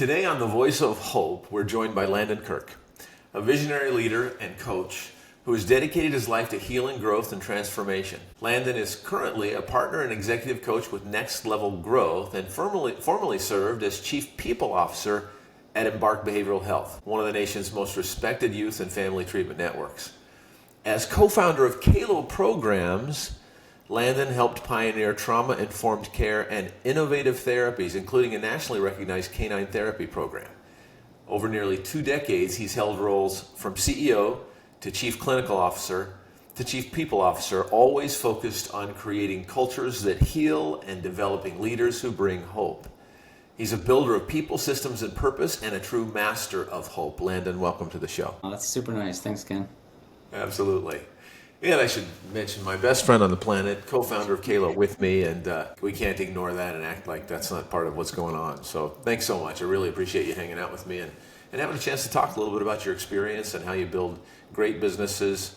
Today on The Voice of Hope, we're joined by Landon Kirk, a visionary leader and coach who has dedicated his life to healing, growth, and transformation. Landon is currently a partner and executive coach with Next Level Growth and formerly served as Chief People Officer at Embark Behavioral Health, one of the nation's most respected youth and family treatment networks. As co-founder of KALO Programs, Landon helped pioneer trauma-informed care and innovative therapies, including a nationally recognized canine therapy program. Over nearly 2 decades, he's held roles from CEO to Chief Clinical Officer to Chief People Officer, always focused on creating cultures that heal and developing leaders who bring hope. He's a builder of people, systems, and purpose, and a true master of hope. Landon, welcome to the show. Oh, that's super nice. Thanks, Ken. Absolutely. And I should mention my best friend on the planet, co-founder of KALO with me, and we can't ignore that and act like that's not part of what's going on. So thanks so much. I really appreciate you hanging out with me and having a chance to talk a little bit about your experience and how you build great businesses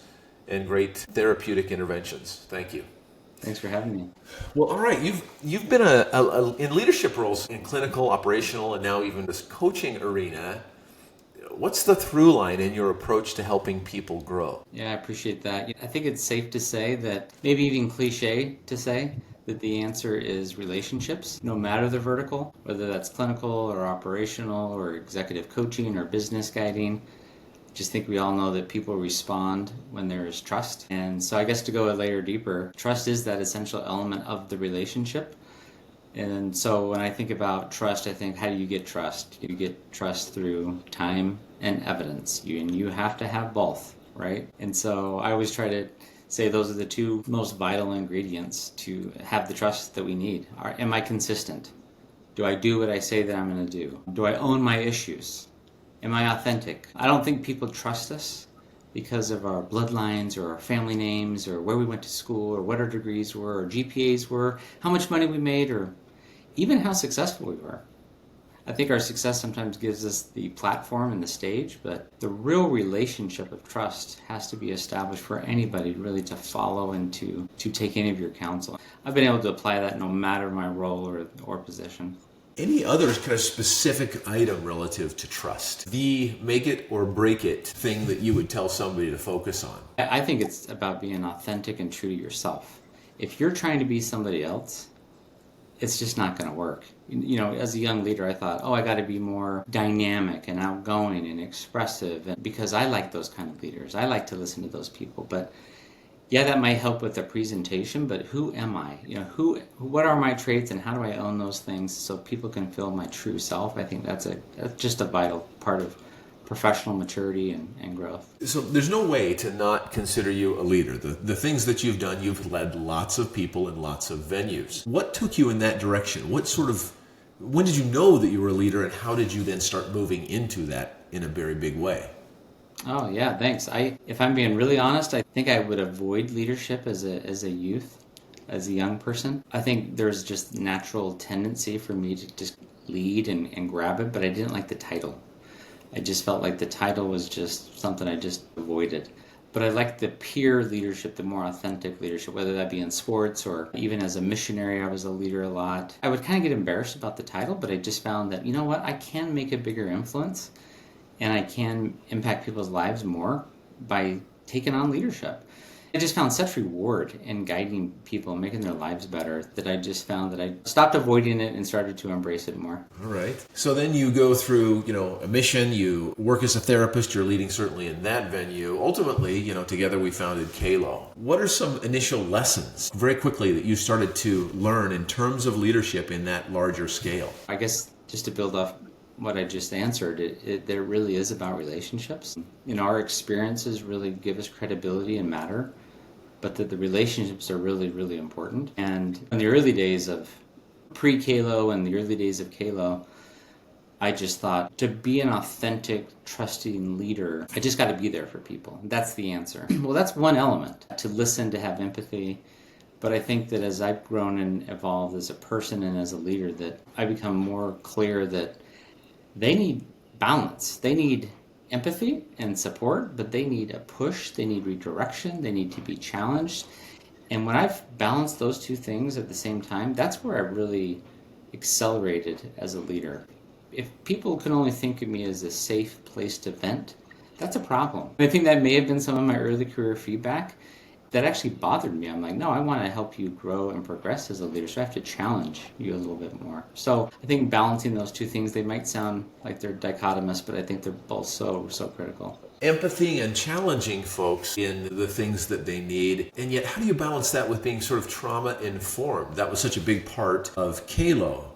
and great therapeutic interventions. Thank you. Thanks for having me. Well, all right. You've been in leadership roles in clinical, operational, and now even this coaching arena. What's the through line in your approach to helping people grow? Yeah, I appreciate that. I think it's safe to say that, maybe even cliche to say, that the answer is relationships, no matter the vertical, whether that's clinical or operational or executive coaching or business guiding. Just think we all know that people respond when there is trust. And so I guess to go a layer deeper, trust is that essential element of the relationship. And so when I think about trust, I think, how do you get trust? You get trust through time and evidence. You have to have both, right? And so I always try to say those are the two most vital ingredients to have the trust that we need. Am I consistent? Do I do what I say that I'm going to do? Do I own my issues? Am I authentic? I don't think people trust us because of our bloodlines or our family names or where we went to school or what our degrees were or GPAs were, how much money we made, or even how successful we were. I think our success sometimes gives us the platform and the stage, but the real relationship of trust has to be established for anybody really to follow and to take any of your counsel. I've been able to apply that no matter my role or position. Any other kind of specific item relative to trust? The make it or break it thing that you would tell somebody to focus on? I think it's about being authentic and true to yourself. If you're trying to be somebody else, it's just not going to work. You know, as a young leader, I thought, I got to be more dynamic and outgoing and expressive, and because I like those kind of leaders. I like to listen to those people. But yeah, that might help with the presentation, but who am I? What are my traits and how do I own those things so people can feel my true self? I think that's just a vital part of professional maturity and growth. So there's no way to not consider you a leader. The things that you've done, you've led lots of people in lots of venues. What took you in that direction? When did you know that you were a leader, and how did you then start moving into that in a very big way? Oh yeah, thanks. If I'm being really honest, I think I would avoid leadership as a youth, as a young person. I think there's just natural tendency for me to just lead and grab it, but I didn't like the title. I just felt like the title was just something I just avoided. But I liked the peer leadership, the more authentic leadership, whether that be in sports or even as a missionary, I was a leader a lot. I would kind of get embarrassed about the title, but I just found that, I can make a bigger influence and I can impact people's lives more by taking on leadership. I just found such reward in guiding people and making their lives better that I just found that I stopped avoiding it and started to embrace it more. All right. So then you go through, a mission, you work as a therapist, you're leading certainly in that venue. Ultimately, together we founded KALO. What are some initial lessons very quickly that you started to learn in terms of leadership in that larger scale? I guess just to build off what I just answered, there really is about relationships. Our experiences really give us credibility and matter, but that the relationships are really, really important. And in the early days of pre-KALO and the early days of KALO, I just thought to be an authentic, trusting leader, I just got to be there for people. That's the answer. Well, that's one element, to listen, to have empathy. But I think that as I've grown and evolved as a person and as a leader, that I become more clear that they need balance. They need empathy and support, but they need a push, they need redirection, they need to be challenged. And when I've balanced those two things at the same time, that's where I really accelerated as a leader. If people can only think of me as a safe place to vent, that's a problem. I think that may have been some of my early career feedback that actually bothered me. I'm like, no, I want to help you grow and progress as a leader, so I have to challenge you a little bit more. So I think balancing those two things, they might sound like they're dichotomous, but I think they're both so critical. Empathy and challenging folks in the things that they need. And yet, how do you balance that with being sort of trauma-informed? That was such a big part of Kalo.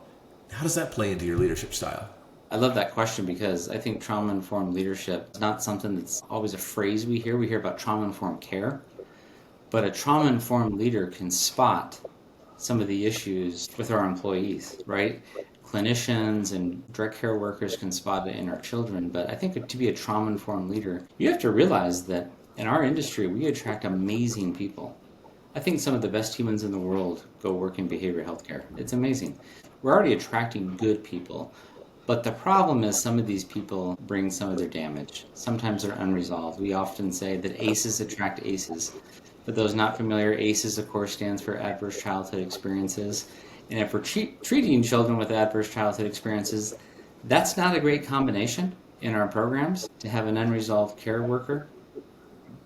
How does that play into your leadership style? I love that question because I think trauma-informed leadership is not something that's always a phrase we hear. We hear about trauma-informed care. But a trauma-informed leader can spot some of the issues with our employees, right? Clinicians and direct care workers can spot it in our children. But I think to be a trauma-informed leader, you have to realize that in our industry, we attract amazing people. I think some of the best humans in the world go work in behavioral healthcare. It's amazing. We're already attracting good people. But the problem is some of these people bring some of their damage. Sometimes they're unresolved. We often say that aces attract aces. For those not familiar, ACEs, of course, stands for Adverse Childhood Experiences. And if we're treating children with adverse childhood experiences, that's not a great combination in our programs to have an unresolved care worker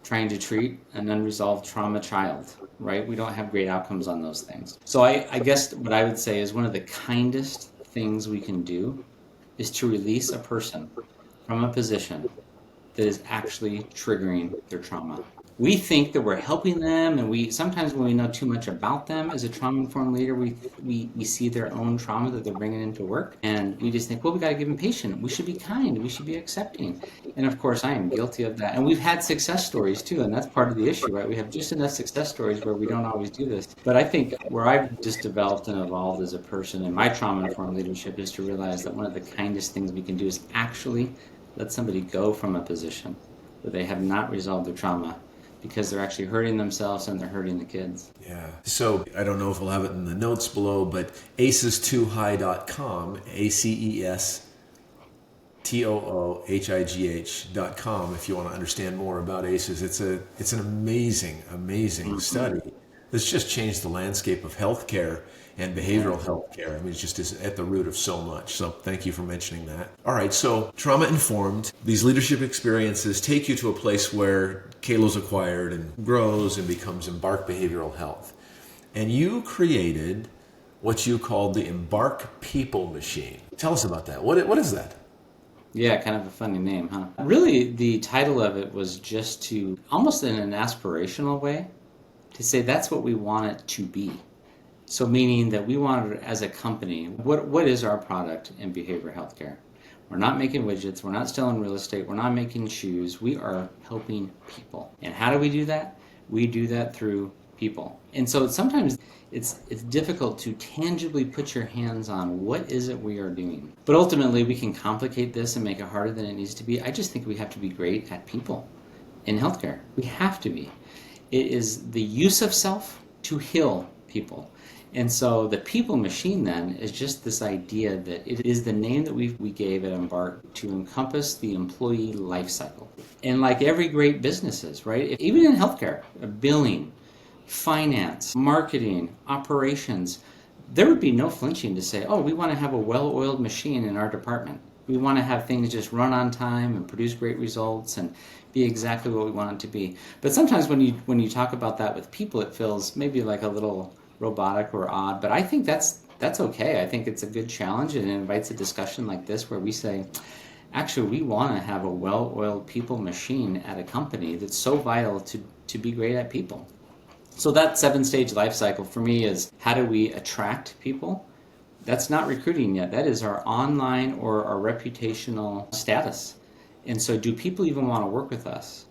trying to treat an unresolved trauma child, right? We don't have great outcomes on those things. So I guess what I would say is one of the kindest things we can do is to release a person from a position that is actually triggering their trauma. We think that we're helping them, and we sometimes when we know too much about them as a trauma-informed leader, we see their own trauma that they're bringing into work, and we just think, well, we got to give them patience. We should be kind. We should be accepting. And of course, I am guilty of that. And we've had success stories too, and that's part of the issue, right? We have just enough success stories where we don't always do this. But I think where I've just developed and evolved as a person in my trauma-informed leadership is to realize that one of the kindest things we can do is actually let somebody go from a position where they have not resolved their trauma, because they're actually hurting themselves and they're hurting the kids. Yeah. So I don't know if we'll have it in the notes below, but acestoohigh.com, acestoohigh.com, if you want to understand more about ACEs. It's an amazing study that's just changed the landscape of healthcare and behavioral health care. I mean, it just is at the root of so much. So thank you for mentioning that. All right, so trauma-informed, these leadership experiences take you to a place where Kalo's acquired and grows and becomes Embark Behavioral Health. And you created what you called the Embark People Machine. Tell us about that. What is that? Yeah, kind of a funny name, huh? Really, the title of it was just to, almost in an aspirational way, to say that's what we want it to be. So meaning that we wanted, as a company, what is our product in behavioral healthcare? We're not making widgets, we're not selling real estate, we're not making shoes, we are helping people. And how do we do that? We do that through people. And so sometimes it's difficult to tangibly put your hands on what is it we are doing. But ultimately we can complicate this and make it harder than it needs to be. I just think we have to be great at people in healthcare. We have to be. It is the use of self to heal people. And so the people machine then is just this idea that it is the name that we gave at Embark to encompass the employee life cycle. And like every great businesses, right? Even in healthcare, billing, finance, marketing, operations, there would be no flinching to say, oh, we want to have a well-oiled machine in our department. We want to have things just run on time and produce great results and be exactly what we want it to be. But sometimes when you talk about that with people, it feels maybe like a little robotic or odd, but I think that's okay. I think it's a good challenge, and it invites a discussion like this where we say, actually, we want to have a well-oiled people machine at a company that's so vital to be great at people. So that 7-stage life cycle for me is, how do we attract people? That's not recruiting yet. That is our online or our reputational status. And so do people even want to work with us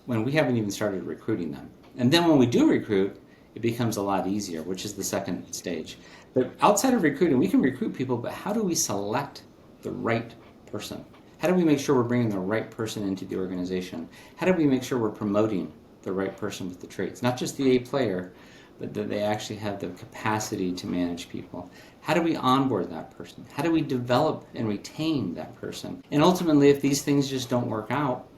when we haven't even started recruiting them? And then when we do recruit, it becomes a lot easier, which is the second stage. But outside of recruiting, we can recruit people, but how do we select the right person? How do we make sure we're bringing the right person into the organization? How do we make sure we're promoting the right person with the traits? Not just the A player, but that they actually have the capacity to manage people. How do we onboard that person? How do we develop and retain that person? And ultimately, if these things just don't work out,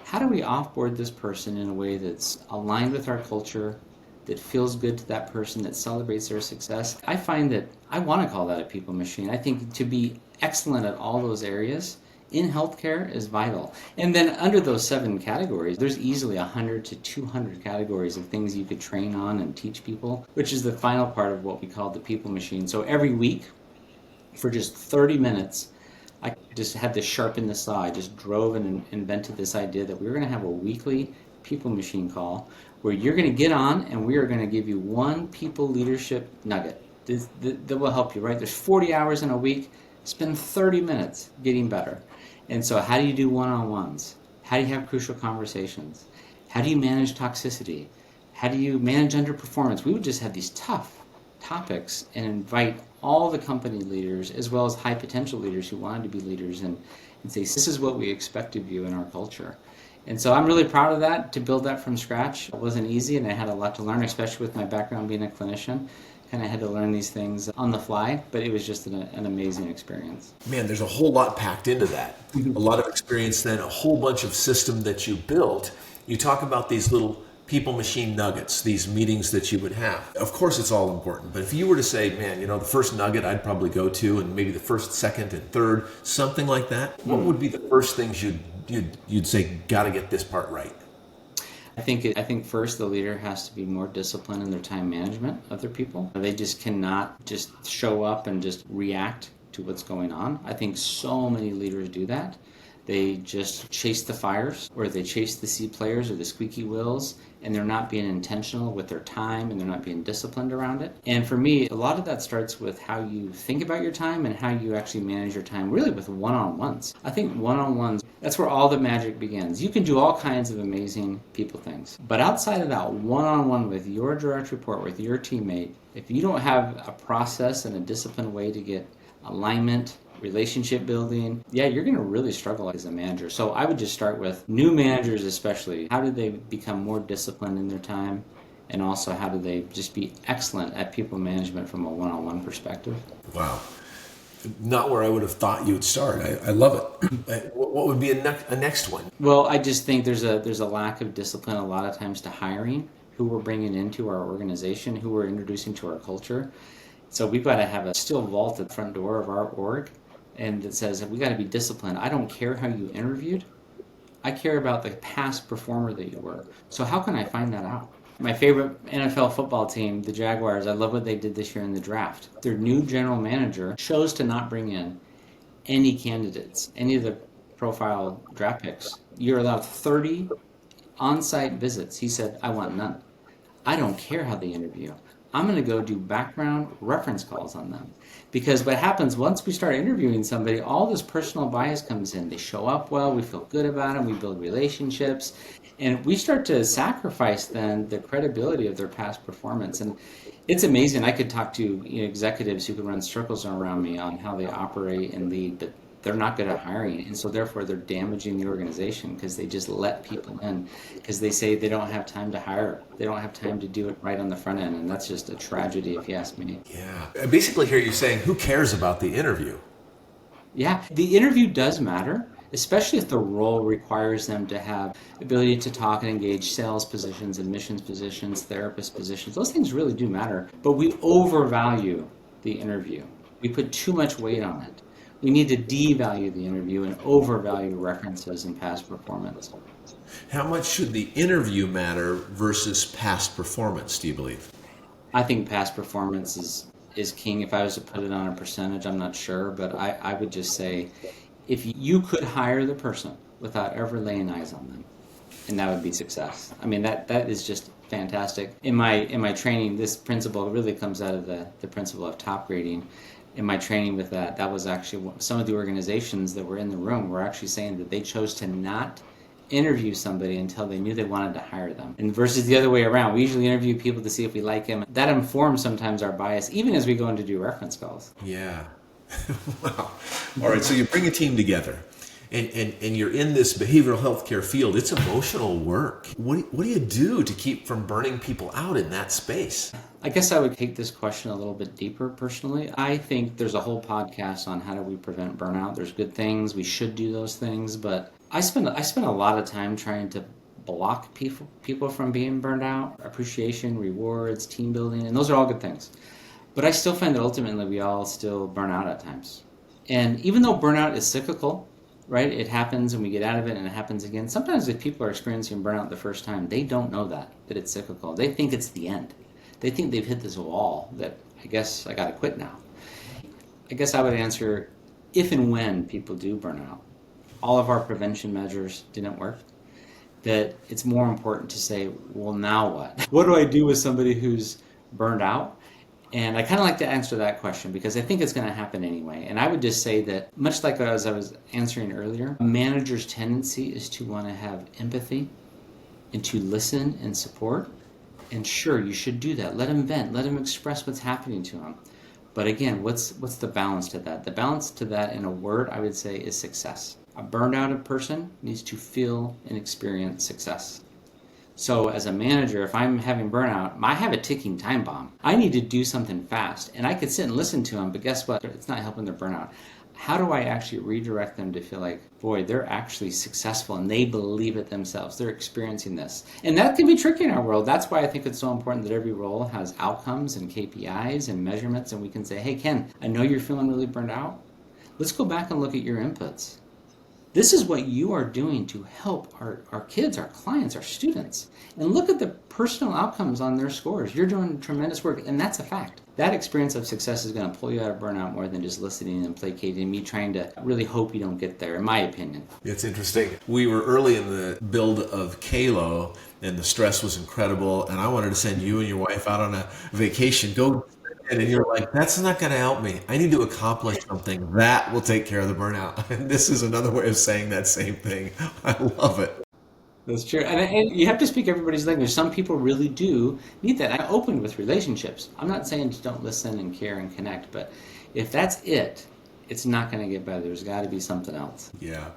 how do we offboard this person in a way that's aligned with our culture, that feels good to that person, that celebrates their success? I find that I want to call that a people machine. I think to be excellent at all those areas in healthcare is vital. And then under those 7 categories, there's easily 100 to 200 categories of things you could train on and teach people, which is the final part of what we call the people machine. So every week, for just 30 minutes, I just had to sharpen the saw. I just drove and invented this idea that we were going to have a weekly people machine call where you're going to get on and we are going to give you one people leadership nugget that will help you, right? There's 40 hours in a week. Spend 30 minutes getting better. And so how do you do one-on-ones? How do you have crucial conversations? How do you manage toxicity? How do you manage underperformance? We would just have these tough topics and invite all the company leaders as well as high potential leaders who wanted to be leaders and say, this is what we expect of you in our culture. And so I'm really proud of that, to build that from scratch. It wasn't easy, and I had a lot to learn, especially with my background being a clinician. Kind of had to learn these things on the fly, but it was just an amazing experience. Man, there's a whole lot packed into that. A lot of experience, then a whole bunch of system that you built. You talk about these little people machine nuggets, these meetings that you would have. Of course, it's all important, but if you were to say, man, the first nugget I'd probably go to, and maybe the first, second, and third, something like that, what would be the first things you'd say, got to get this part right? I think first the leader has to be more disciplined in their time management of their people. They just cannot just show up and just react to what's going on. I think so many leaders do that. They just chase the fires, or they chase the C players or the squeaky wheels, and they're not being intentional with their time and they're not being disciplined around it. And for me, a lot of that starts with how you think about your time and how you actually manage your time, really with one-on-ones. I think one-on-ones, that's where all the magic begins. You can do all kinds of amazing people things, but outside of that one-on-one with your direct report, with your teammate, if you don't have a process and a disciplined way to get alignment, relationship building, you're going to really struggle as a manager. So I would just start with new managers especially. How do they become more disciplined in their time? And also, how do they just be excellent at people management from a one-on-one perspective? Wow. Not where I would have thought you would start. I love it. What would be a next one? Well, I just think there's a lack of discipline a lot of times to hiring, who we're bringing into our organization, who we're introducing to our culture. So we've got to have a steel vault at the front door of our org, and it says, we got to be disciplined. I don't care how you interviewed. I care about the past performer that you were. So how can I find that out? My favorite NFL football team, the Jaguars, I love what they did this year in the draft. Their new general manager chose to not bring in any candidates, any of the profile draft picks. You're allowed 30 on-site visits. He said, I want none. I don't care how they interview. I'm going to go do background reference calls on them. Because what happens once we start interviewing somebody, all this personal bias comes in. They show up well, we feel good about them, we build relationships, and we start to sacrifice then the credibility of their past performance. And it's amazing. I could talk to executives who could run circles around me on how they operate and lead, but they're not good at hiring, and so therefore they're damaging the organization because they just let people in because they say they don't have time to hire. They don't have time to do it right on the front end, and that's just a tragedy if you ask me. Yeah. I basically hear you saying, who cares about the interview? Yeah, the interview does matter, especially if the role requires them to have ability to talk and engage, sales positions, admissions positions, therapist positions. Those things really do matter, but we overvalue the interview. We put too much weight on it. We need to devalue the interview and overvalue references and past performance. How much should the interview matter versus past performance, do you believe? I think past performance is king. If I was to put it on a percentage, I'm not sure, but I would just say if you could hire the person without ever laying eyes on them, and that would be success. I mean, that is just fantastic. In my training, this principle really comes out of the principle of top grading. In my training with that was actually some of the organizations that were in the room were actually saying that they chose to not interview somebody until they knew they wanted to hire them. And versus the other way around, we usually interview people to see if we like them. That informs sometimes our bias, even as we go in to do reference calls. Yeah. Wow. All right, so you bring a team together. And you're in this behavioral healthcare field. It's emotional work. What do you do to keep from burning people out in that space? I guess I would take this question a little bit deeper personally. I think there's a whole podcast on how do we prevent burnout. There's good things. We should do those things. But I spend a lot of time trying to block people from being burned out. Appreciation, rewards, team building, and those are all good things. But I still find that ultimately we all still burn out at times. And even though burnout is cyclical, right, it happens and we get out of it and it happens again. Sometimes if people are experiencing burnout the first time, they don't know that it's cyclical. They think it's the end. They think they've hit this wall that I guess I got to quit now. I guess I would answer, if and when people do burn out, all of our prevention measures didn't work, that it's more important to say, well, now what? What do I do with somebody who's burned out? And I kind of like to answer that question because I think it's going to happen anyway. And I would just say that, much like as I was answering earlier, a manager's tendency is to want to have empathy and to listen and support. And sure, you should do that. Let them vent. Let them express what's happening to them. But again, what's the balance to that? The balance to that, in a word, I would say, is success. A burned out person needs to feel and experience success. So as a manager, if I'm having burnout, I have a ticking time bomb. I need to do something fast. And I could sit and listen to them, but guess what? It's not helping their burnout. How do I actually redirect them to feel like, boy, they're actually successful and they believe it themselves. They're experiencing this. And that can be tricky in our world. That's why I think it's so important that every role has outcomes and KPIs and measurements. And we can say, hey, Ken, I know you're feeling really burned out. Let's go back and look at your inputs. This is what you are doing to help our kids, our clients, our students. And look at the personal outcomes on their scores. You're doing tremendous work, and that's a fact. That experience of success is going to pull you out of burnout more than just listening and placating me, trying to really hope you don't get there, in my opinion. It's interesting. We were early in the build of Kalo, and the stress was incredible, and I wanted to send you and your wife out on a vacation. Go. And you're like, that's not going to help me. I need to accomplish something that will take care of the burnout. And this is another way of saying that same thing. I love it. That's true. And you have to speak everybody's language. Some people really do need that. I opened with relationships. I'm not saying just don't listen and care and connect, but if that's it, it's not going to get better. There's got to be something else. Yeah.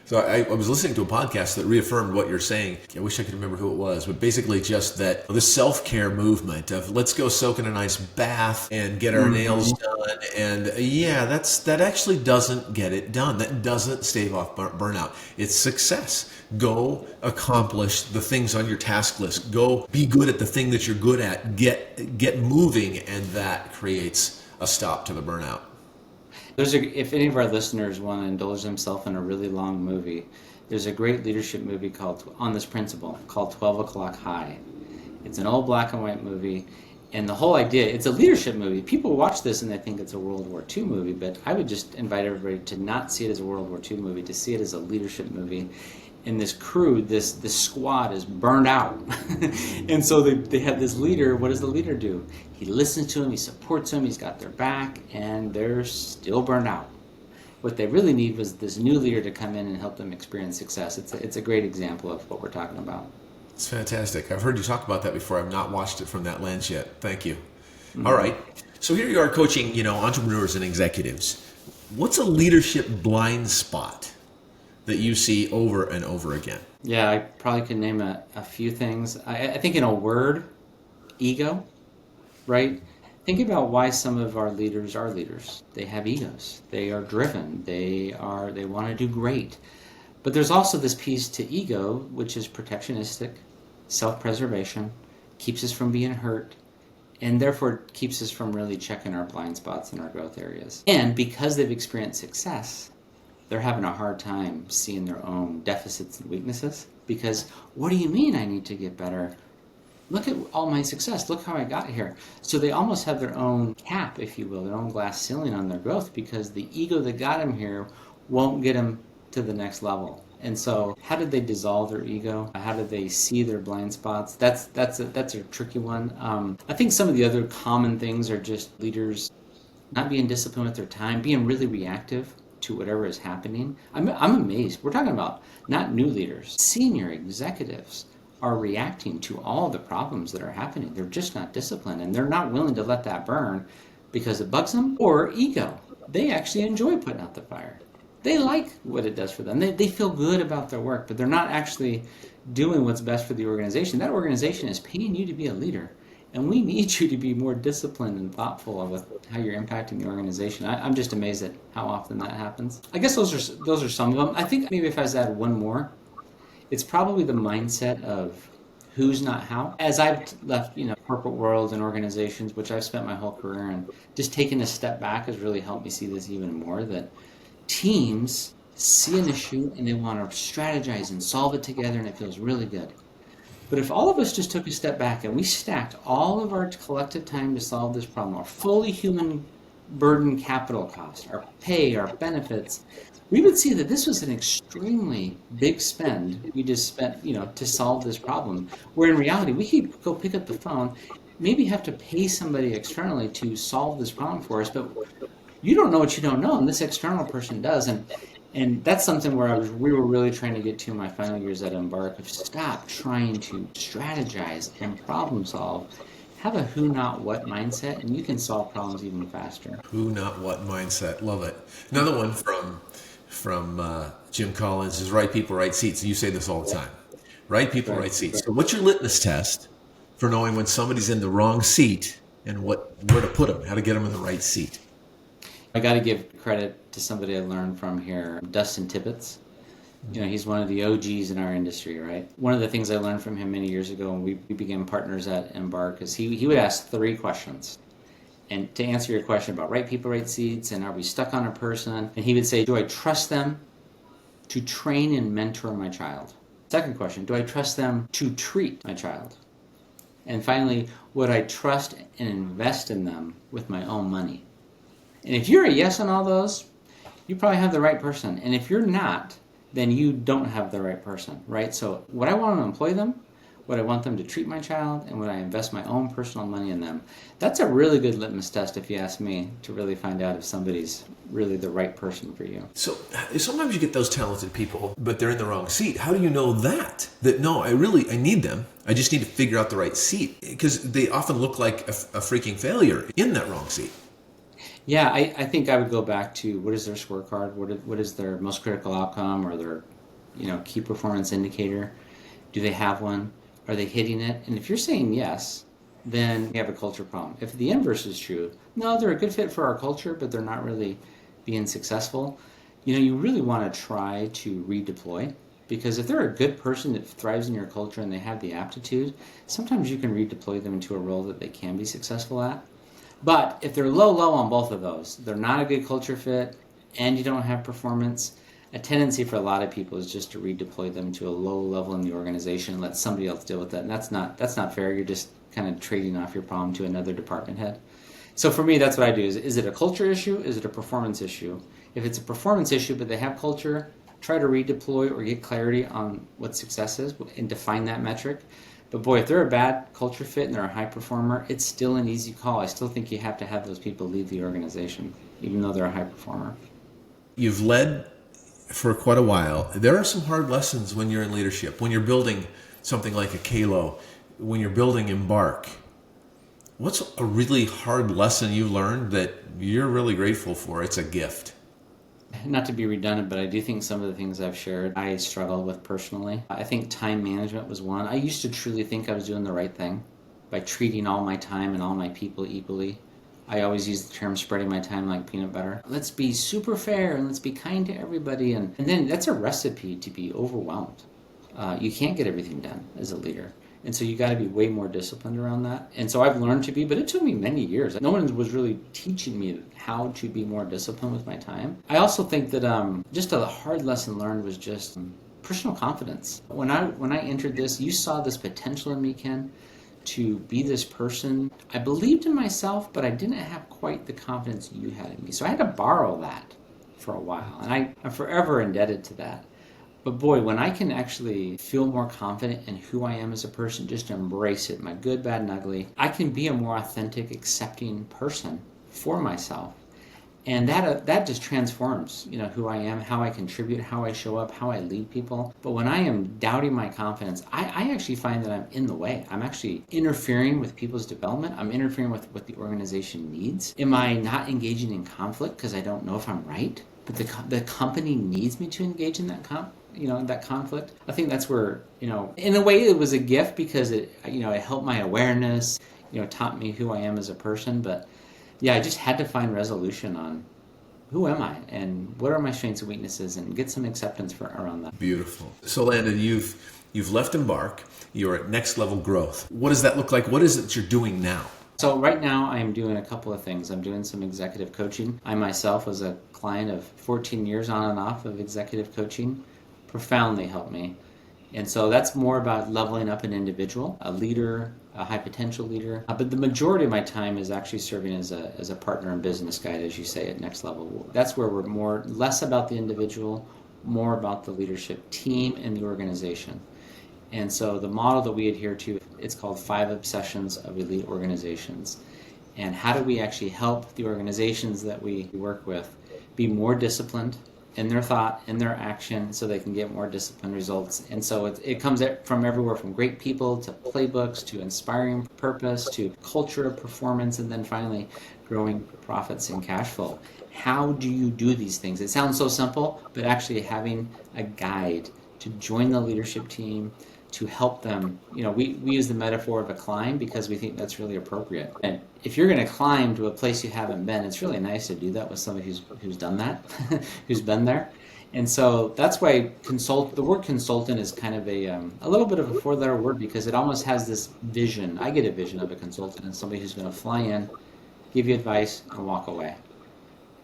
So I was listening to a podcast that reaffirmed what you're saying. I wish I could remember who it was, but basically just that the self-care movement of let's go soak in a nice bath and get our nails done. And yeah, that actually doesn't get it done. That doesn't stave off burnout. It's success. Go accomplish the things on your task list. Go be good at the thing that you're good at. Get moving, and that creates a stop to the burnout. If any of our listeners want to indulge themselves in a really long movie, there's a great leadership movie on this principle called 12 O'Clock High. It's an old black and white movie, and the whole idea, it's a leadership movie. People watch this and they think it's a World War II movie, but I would just invite everybody to not see it as a World War II movie, to see it as a leadership movie. And this crew, this squad is burned out. And so they have this leader. What does the leader do? He listens to him, he supports him, he's got their back, and they're still burned out. What they really need was this new leader to come in and help them experience success. It's a great example of what we're talking about. It's fantastic. I've heard you talk about that before. I've not watched it from that lens yet. Thank you. Mm-hmm. All right. So here you are coaching, entrepreneurs and executives. What's a leadership blind spot that you see over and over again? Yeah, I probably could name a few things. I think in a word, ego, right? Think about why some of our leaders are leaders. They have egos. They are driven. They want to do great. But there's also this piece to ego, which is protectionistic, self-preservation, keeps us from being hurt, and therefore keeps us from really checking our blind spots in our growth areas. And because they've experienced success, they're having a hard time seeing their own deficits and weaknesses, because what do you mean I need to get better? Look at all my success. Look how I got here. So they almost have their own cap, if you will, their own glass ceiling on their growth, because the ego that got them here won't get them to the next level. And so how did they dissolve their ego? How did they see their blind spots? That's a tricky one. I think some of the other common things are just leaders not being disciplined with their time, being really reactive to whatever is happening. I'm amazed. We're talking about not new leaders. Senior executives are reacting to all the problems that are happening. They're just not disciplined, and they're not willing to let that burn because it bugs them, or ego. They actually enjoy putting out the fire. They like what it does for them. They feel good about their work, but they're not actually doing what's best for the organization. That organization is paying you to be a leader, and we need you to be more disciplined and thoughtful with how you're impacting the organization. I'm just amazed at how often that happens. I guess those are some of them. I think maybe if I was to add one more, it's probably the mindset of who's not how. As I've left, corporate world and organizations, which I've spent my whole career in, just taking a step back has really helped me see this even more, that teams see an issue and they want to strategize and solve it together, and it feels really good. But if all of us just took a step back and we stacked all of our collective time to solve this problem, our fully human burden capital cost, our pay, our benefits, we would see that this was an extremely big spend we just spent, to solve this problem. Where in reality, we could go pick up the phone, maybe have to pay somebody externally to solve this problem for us, but you don't know what you don't know, and this external person does. And that's something where we were really trying to get to in my final years at Embark, of stop trying to strategize and problem solve. Have a who, not what mindset, and you can solve problems even faster. Who, not what mindset. Love it. Another one from Jim Collins is right people, right seats. You say this all the time. Right people, right seats. So what's your litmus test for knowing when somebody's in the wrong seat and where to put them, how to get them in the right seat? I got to give credit to somebody I learned from here, Dustin Tibbetts. He's one of the OGs in our industry, right? One of the things I learned from him many years ago when we became partners at Embark is he would ask 3 questions. And to answer your question about right people, right seats, and are we stuck on a person? And he would say, do I trust them to train and mentor my child? Second question, do I trust them to treat my child? And finally, would I trust and invest in them with my own money? And if you're a yes on all those, you probably have the right person. And if you're not, then you don't have the right person, right? So would I want to employ them? Would I want them to treat my child? And would I invest my own personal money in them? That's a really good litmus test, if you ask me, to really find out if somebody's really the right person for you. So sometimes you get those talented people, but they're in the wrong seat. How do you know that no, I need them. I just need to figure out the right seat, because they often look like a freaking failure in that wrong seat. Yeah, I think I would go back to what is their scorecard, what is their most critical outcome, or their key performance indicator. Do they have one? Are they hitting it? And if you're saying yes, then you have a culture problem. If the inverse is true, no, they're a good fit for our culture, but they're not really being successful, you really want to try to redeploy. Because if they're a good person that thrives in your culture and they have the aptitude, sometimes you can redeploy them into a role that they can be successful at. But if they're low on both of those, they're not a good culture fit, and you don't have performance, a tendency for a lot of people is just to redeploy them to a low level in the organization and let somebody else deal with that. And that's not fair. You're just kind of trading off your problem to another department head. So for me, that's what I do. Is it a culture issue? Is it a performance issue? If it's a performance issue, but they have culture, try to redeploy or get clarity on what success is and define that metric. But boy, if they're a bad culture fit and they're a high performer, it's still an easy call. I still think you have to have those people leave the organization, even though they're a high performer. You've led for quite a while. There are some hard lessons when you're in leadership, when you're building something like a Kalo, when you're building Embark. What's a really hard lesson you learned that you're really grateful for? It's a gift. Not to be redundant, but I do think some of the things I've shared I struggle with personally. I think time management was one. I used to truly think I was doing the right thing by treating all my time and all my people equally. I always use the term spreading my time like peanut butter. Let's be super fair and let's be kind to everybody. And then that's a recipe to be overwhelmed. You can't get everything done as a leader. And so you got to be way more disciplined around that. And so I've learned to be, but it took me many years. No one was really teaching me how to be more disciplined with my time. I also think that just a hard lesson learned was just personal confidence. When I entered this, you saw this potential in me, Ken, to be this person. I believed in myself, but I didn't have quite the confidence you had in me. So I had to borrow that for a while. And I'm forever indebted to that. But boy, when I can actually feel more confident in who I am as a person, just embrace it, my good, bad, and ugly, I can be a more authentic, accepting person for myself. And that just transforms, who I am, how I contribute, how I show up, how I lead people. But when I am doubting my confidence, I actually find that I'm in the way. I'm actually interfering with people's development. I'm interfering with what the organization needs. Am I not engaging in conflict because I don't know if I'm right? But the company needs me to engage in that that conflict. I think that's where, in a way it was a gift because it helped my awareness, taught me who I am as a person. But yeah, I just had to find resolution on who am I and what are my strengths and weaknesses and get some acceptance around that. Beautiful. So Landon, you've You've left Embark. You're at Next Level Growth. What does that look like? What is it that you're doing now? So right now I'm doing a couple of things. I'm doing some executive coaching. I myself was a client of 14 years on and off of executive coaching. Profoundly helped me. And so that's more about leveling up an individual, a leader, a high potential leader. But the majority of my time is actually serving as a partner and business guide, as you say, at Next Level. That's where we're less about the individual, more about the leadership team and the organization. And so the model that we adhere to, it's called 5 Obsessions of Elite Organizations. And how do we actually help the organizations that we work with be more disciplined in their thought, in their action, so they can get more disciplined results. And so it comes from everywhere from great people to playbooks to inspiring purpose to culture of performance, and then finally growing profits and cash flow. How do you do these things? It sounds so simple, but actually having a guide to join the leadership team, to help them. We use the metaphor of a climb because we think that's really appropriate. And if you're going to climb to a place you haven't been, it's really nice to do that with somebody who's done that, who's been there. And so that's why the word consultant is kind of a little bit of a 4-letter word, because it almost has this vision. I get a vision of a consultant as somebody who's going to fly in, give you advice, and walk away.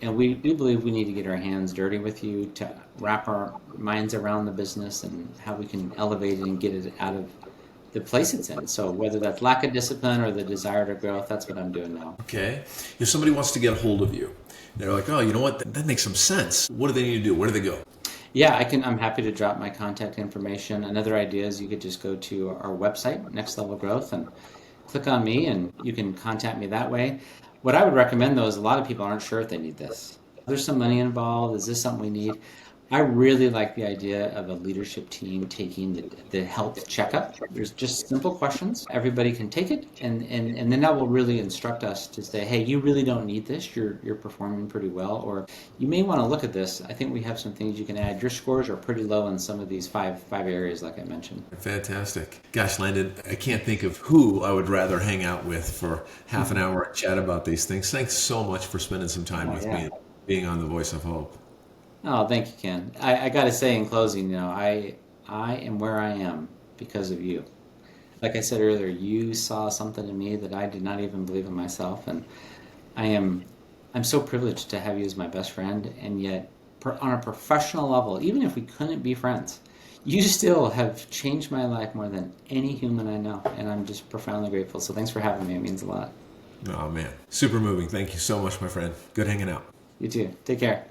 And we believe we need to get our hands dirty with you to wrap our minds around the business and how we can elevate it and get it out of the place it's in. So whether that's lack of discipline or the desire to grow, that's what I'm doing now. Okay. If somebody wants to get a hold of you, they're like, oh, you know what? That makes some sense. What do they need to do? Where do they go? Yeah, I'm happy to drop my contact information. Another idea is you could just go to our website, Next Level Growth, and click on me, and you can contact me that way. What I would recommend, though, is a lot of people aren't sure if they need this. There's some money involved. Is this something we need? I really like the idea of a leadership team taking the health checkup. There's just simple questions. Everybody can take it, and then that will really instruct us to say, hey, you really don't need this. You're performing pretty well, or you may want to look at this. I think we have some things you can add. Your scores are pretty low in some of these five areas, like I mentioned. Fantastic. Gosh, Landon, I can't think of who I would rather hang out with for half an hour and chat about these things. Thanks so much for spending some time with me and being on The Voice of Hope. Oh, thank you, Ken. I got to say in closing, I am where I am because of you. Like I said earlier, you saw something in me that I did not even believe in myself, and I'm so privileged to have you as my best friend. And yet, on a professional level, even if we couldn't be friends, you still have changed my life more than any human I know, and I'm just profoundly grateful. So thanks for having me. It means a lot. Oh man, super moving. Thank you so much, my friend. Good hanging out. You too. Take care.